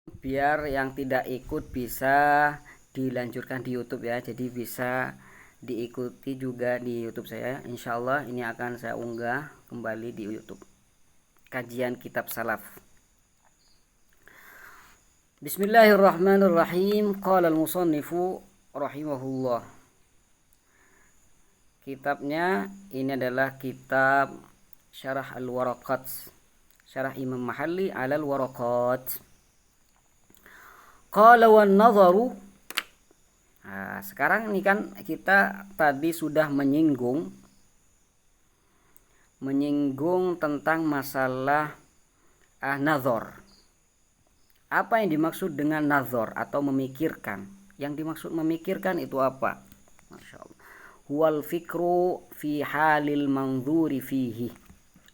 biar yang tidak ikut bisa dilanjutkan di YouTube ya. Jadi bisa diikuti juga di YouTube saya. Insya Allah ini akan saya unggah kembali di YouTube. Kajian kitab salaf. Bismillahirrahmanirrahim. Qala al-musannifu rahimahullah. Kitabnya ini adalah kitab Syarah Al-Waraqat. Syarah Imam Mahalli 'ala al-Waraqat. Qala wan nadharu. Nah, sekarang ini kan kita tadi sudah menyinggung tentang masalah nazar. Apa yang dimaksud dengan nazar atau memikirkan? Yang dimaksud memikirkan itu apa? Masya Allah. Huwal fikru fi halil manzuri fihi,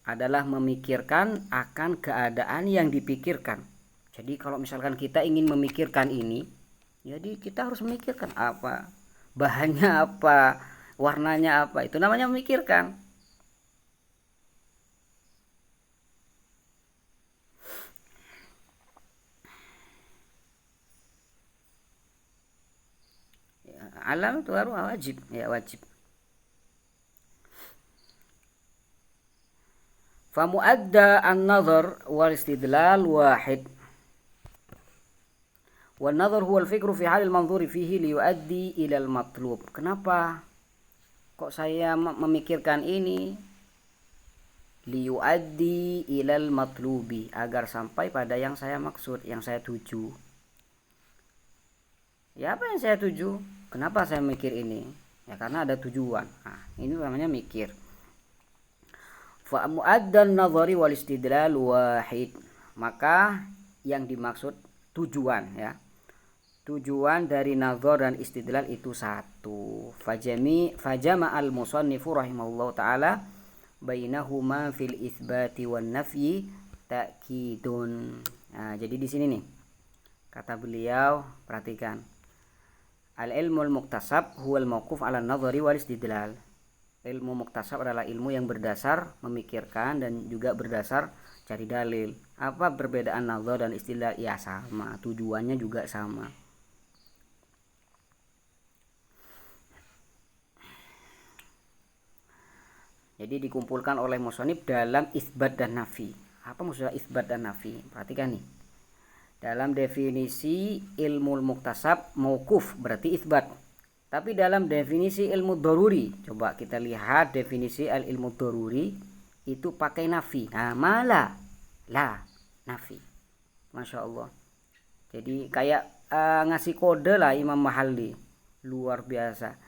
adalah memikirkan akan keadaan yang dipikirkan. Jadi kalau misalkan kita ingin memikirkan ini, jadi kita harus memikirkan apa, bahannya apa, warnanya apa, itu namanya memikirkan. Alam itu harus wajib, ya wajib. Famuadda an-nazar wal istidlal wahid. Wan nazar huwa al-fikru fi halil manzuri fihi liyuaddi ila al-matlub. Kenapa kok saya memikirkan ini? Liyuaddi ila al-matlubi, agar sampai pada yang saya maksud, yang saya tuju. Ya apa yang saya tuju? Kenapa saya mikir ini? Ya karena ada tujuan. Nah, ini namanya mikir. Fa muaddan nazari wal istidlal wahid. Maka yang dimaksud tujuan ya. Tujuan dari nazar dan istidlal itu satu. Fajama al-musannifu rahimahullahu taala bainahuma fil itsbati wan nafyi ta'kidun. Nah, jadi di sini nih kata beliau, perhatikan. Al-ilmul muktasab huwal mauquf 'ala an-nadhari wal istidlal. Ilmu muktasab adalah ilmu yang berdasar memikirkan dan juga berdasar cari dalil. Apa perbedaan nazar dan istidlal? Ya sama, tujuannya juga sama. Jadi dikumpulkan oleh musannif dalam isbat dan nafi. Apa maksudnya isbat dan nafi? Perhatikan nih. Dalam definisi ilmu muktasab, mauquf berarti isbat. Tapi dalam definisi ilmu daruri, coba kita lihat definisi al-ilmu daruri itu pakai nafi. Nah, malah la nafi. Masya Allah. Jadi kayak ngasih kode lah Imam Mahalli. Luar biasa.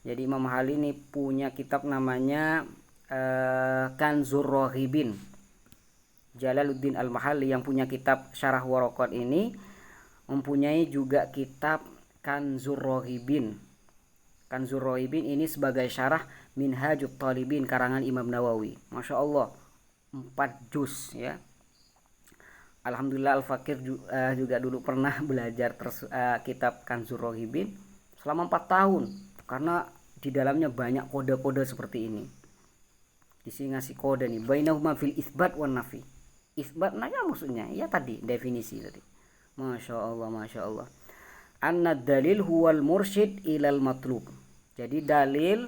Jadi Imam Mahalli ini punya kitab namanya Kanzur Rohibin. Jalaluddin Al-Mahalli yang punya kitab Syarah Waraqat ini mempunyai juga kitab Kanzur Rohibin. Kanzur Rohibin ini sebagai syarah Minhajut Talibin karangan Imam Nawawi. Masya Allah, 4 juz ya. Alhamdulillah Al-Fakir juga dulu pernah belajar kitab Kanzur Rohibin selama 4 tahun karena di dalamnya banyak kode-kode seperti ini. Di sini ngasih kode nih, bainahuma fil isbat wan nafi. Isbat nanya maksudnya ya tadi definisi tadi. Masya Allah, masya Allah. Anna dalil huwal mursyid ilal matlub. Jadi dalil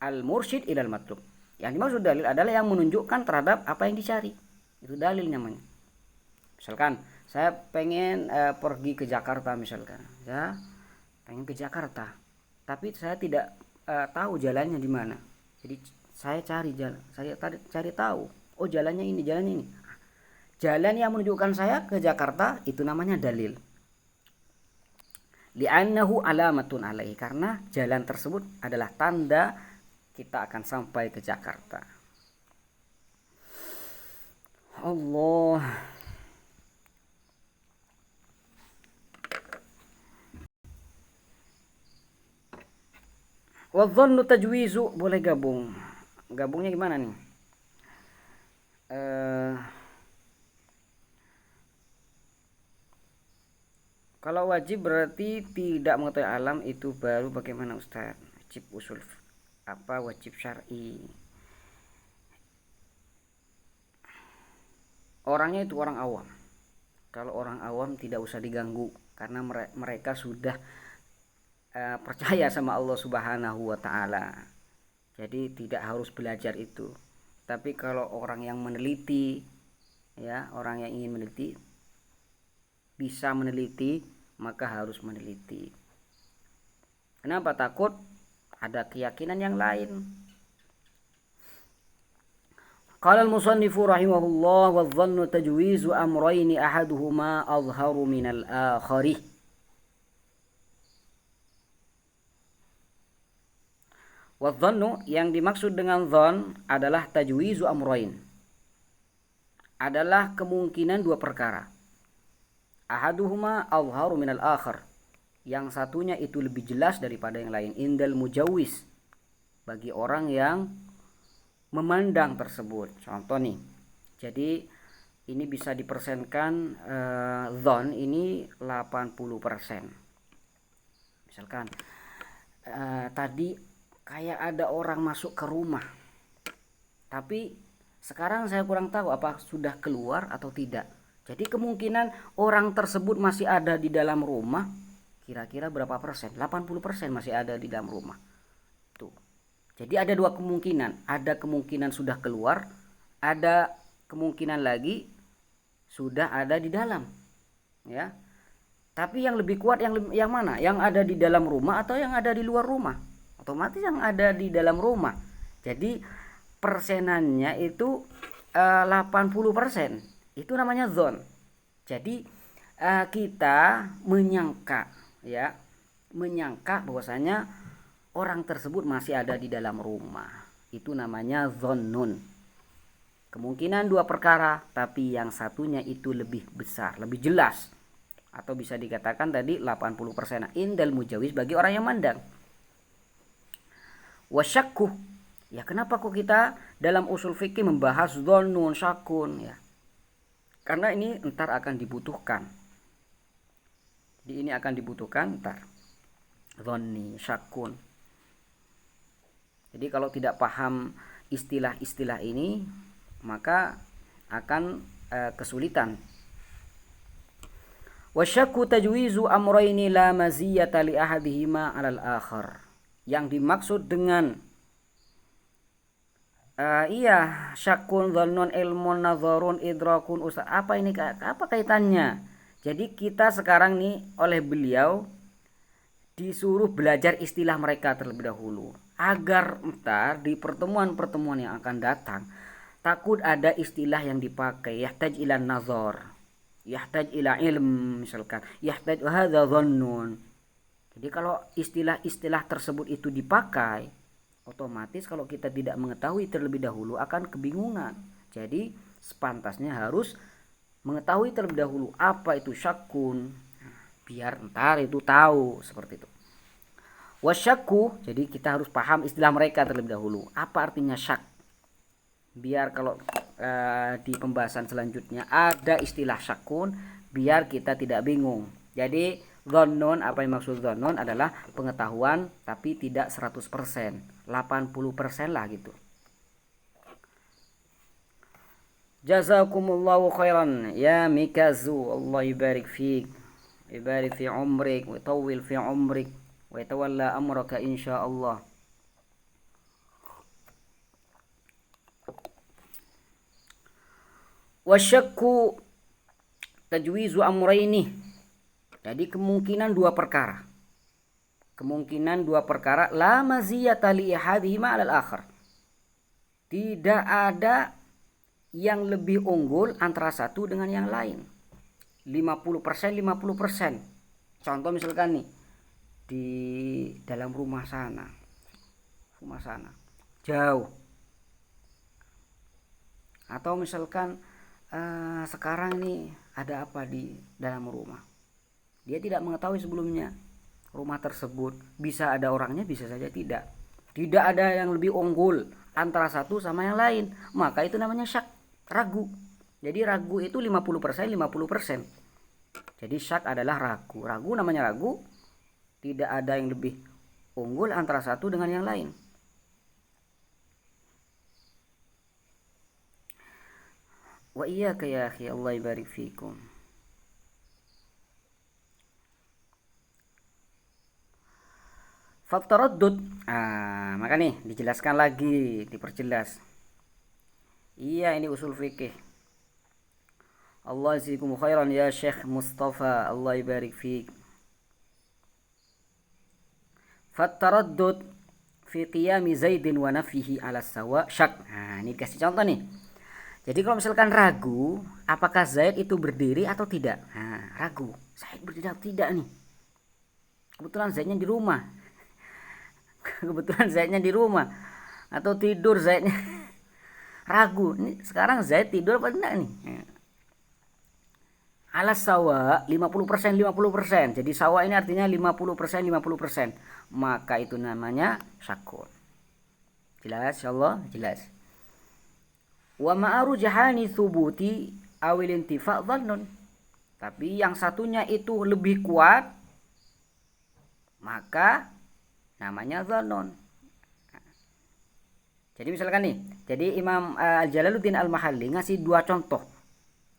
al mursyid ilal matlub. Yang dimaksud dalil adalah yang menunjukkan terhadap apa yang dicari. Itu dalil namanya. Misalkan saya pengen pergi ke Jakarta misalkan. Ya, pengen ke Jakarta. Tapi saya tidak tahu jalannya di mana. Jadi saya cari jalan. Saya cari tahu. Oh, jalannya ini, jalannya ini. Jalan yang menunjukkan saya ke Jakarta itu namanya dalil. Li'annahu alamatun alaihi, karena jalan tersebut adalah tanda kita akan sampai ke Jakarta. Allah. Wa dhannu tajwizu, boleh gabung. Gabungnya gimana nih? Kalau wajib berarti tidak mengetahui alam itu baru bagaimana Ustaz? Wajib usul apa wajib syar'i? Orangnya itu orang awam. Kalau orang awam tidak usah diganggu karena mereka sudah percaya sama Allah Subhanahu wa taala. Jadi tidak harus belajar itu. Tapi kalau orang yang meneliti, ya, orang yang ingin meneliti, bisa meneliti, maka harus meneliti. Kenapa takut? Ada keyakinan yang lain. Qala al-musannifu rahimahullah wa dhannu tajwizu amrayni ahaduhuma azharu minal akhari. Wa dhannu, yang dimaksud dengan dhann adalah tajwizu amrayn, adalah kemungkinan dua perkara. Ahaduhuma azharu minal akhar, yang satunya itu lebih jelas daripada yang lain. Indal mujawis, bagi orang yang memandang tersebut. Contoh nih, jadi ini bisa dipersenkan dhann ini 80%. Misalkan tadi kayak ada orang masuk ke rumah, tapi sekarang saya kurang tahu apa sudah keluar atau tidak. Jadi kemungkinan orang tersebut masih ada di dalam rumah, kira-kira berapa persen? 80% masih ada di dalam rumah. Tuh. Jadi ada dua kemungkinan. Ada kemungkinan sudah keluar, ada kemungkinan lagi sudah ada di dalam. Ya. Tapi yang lebih kuat yang mana? Yang ada di dalam rumah atau yang ada di luar rumah? Otomatis yang ada di dalam rumah. Jadi persenannya itu 80%. Itu namanya dhann. Jadi kita menyangka, ya, menyangka bahwasanya orang tersebut masih ada di dalam rumah. Itu namanya dhannun. Kemungkinan dua perkara, tapi yang satunya itu lebih besar, lebih jelas. Atau bisa dikatakan tadi 80%. Indal mujawis, bagi orang yang mandang. Wasyakku, ya kenapa kok kita dalam usul fikih membahas dhannun, syakun, ya? Karena ini entar akan dibutuhkan. Jadi ini akan dibutuhkan entar. Dhanni, syakun. Jadi kalau tidak paham istilah-istilah ini, maka akan kesulitan. Wasyakku tajwizu amrayni la maziyata li ahadihima 'alal akhar. Yang dimaksud dengan syakun, dhannun, ilmun, nazarun, idrakun, ustaz, apa ini, apa kaitannya? Jadi kita sekarang nih oleh beliau disuruh belajar istilah mereka terlebih dahulu, agar entar di pertemuan-pertemuan yang akan datang takut ada istilah yang dipakai yahtaj ila nazar, yahtaj ila ilm, misalkan yahtaj hadza dhannun. Jadi kalau istilah-istilah tersebut itu dipakai, otomatis kalau kita tidak mengetahui terlebih dahulu akan kebingungan. Jadi sepantasnya harus mengetahui terlebih dahulu apa itu syakun, biar entar itu tahu seperti itu. Wasyakku, jadi kita harus paham istilah mereka terlebih dahulu. Apa artinya syak? Biar kalau di pembahasan selanjutnya ada istilah syakun, biar kita tidak bingung. Jadi dhannun, apa yang maksud dhannun adalah pengetahuan tapi tidak 100%, 80% lah gitu. Jazakumullahu khairan ya Mikazu, Allah ibarik fiik, ibarik fi umrik, wa tawil fi umrik, wa tawalla amraka insyaallah. Wasyakku tajwizu amrayni, jadi kemungkinan dua perkara. Kemungkinan dua perkara, la maziyata li ahadihima 'alal akhar. Tidak ada yang lebih unggul antara satu dengan yang lain. 50%, 50%. Contoh misalkan nih, di dalam rumah sana jauh. Atau misalkan sekarang nih ada apa di dalam rumah. Dia tidak mengetahui sebelumnya rumah tersebut, bisa ada orangnya, bisa saja tidak. Tidak ada yang lebih unggul antara satu sama yang lain, maka itu namanya syak, ragu. Jadi ragu itu 50%, 50%. Jadi syak adalah ragu. Ragu namanya ragu, tidak ada yang lebih unggul antara satu dengan yang lain. Wa iyyaka ya akhi, Allah ibarik fikum. Fataraddud. Maka nih dijelaskan lagi, diperjelas. Iya, ini usul fikih. Allah jazakum khairan ya Syekh Mustafa, Allah ibarik fiik. Fataraddud fi qiyami Zaidin wa nafihi ala sawa syak. Ini kasih contoh nih. Jadi kalau misalkan ragu apakah Zaid itu berdiri atau tidak. Ragu. Zaid berdiri atau tidak nih. Kebetulan Zaidnya di rumah. Atau tidur Zaidnya. Ragu. Ini sekarang Zaid tidur apa enggak nih? Alas sawa 50% 50%. Jadi sawa ini artinya 50% 50%. Maka itu namanya syakun. Jelas insyaallah, jelas. Wa ma'aru jahani thubuti awil intifa' dhannun. Tapi yang satunya itu lebih kuat, maka namanya dhannun. Jadi misalkan nih, jadi Imam Jalaluddin Al-Mahalli ngasih dua contoh.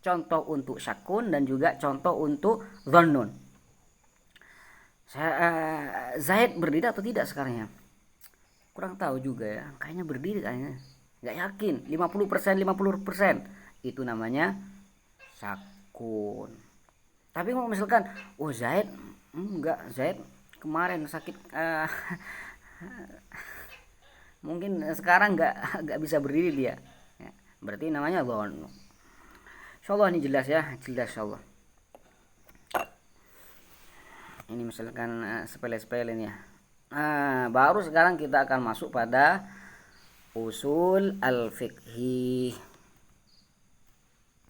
Contoh untuk syakun dan juga contoh untuk dhannun. Zaid berdiri atau tidak sekarang ya? Kurang tahu juga ya. Kayaknya berdiri kayaknya. Nggak yakin. 50% 50%. Itu namanya syakun. Tapi kalau misalkan, oh Zaid enggak, Zaid kemarin sakit mungkin sekarang nggak bisa berdiri dia. Ya, berarti namanya dhannun. Insyaallah ini jelas ya, jelas insyaallah. Ini misalkan sepele-sepele nih ya. Baru sekarang kita akan masuk pada usul al-fiqhi.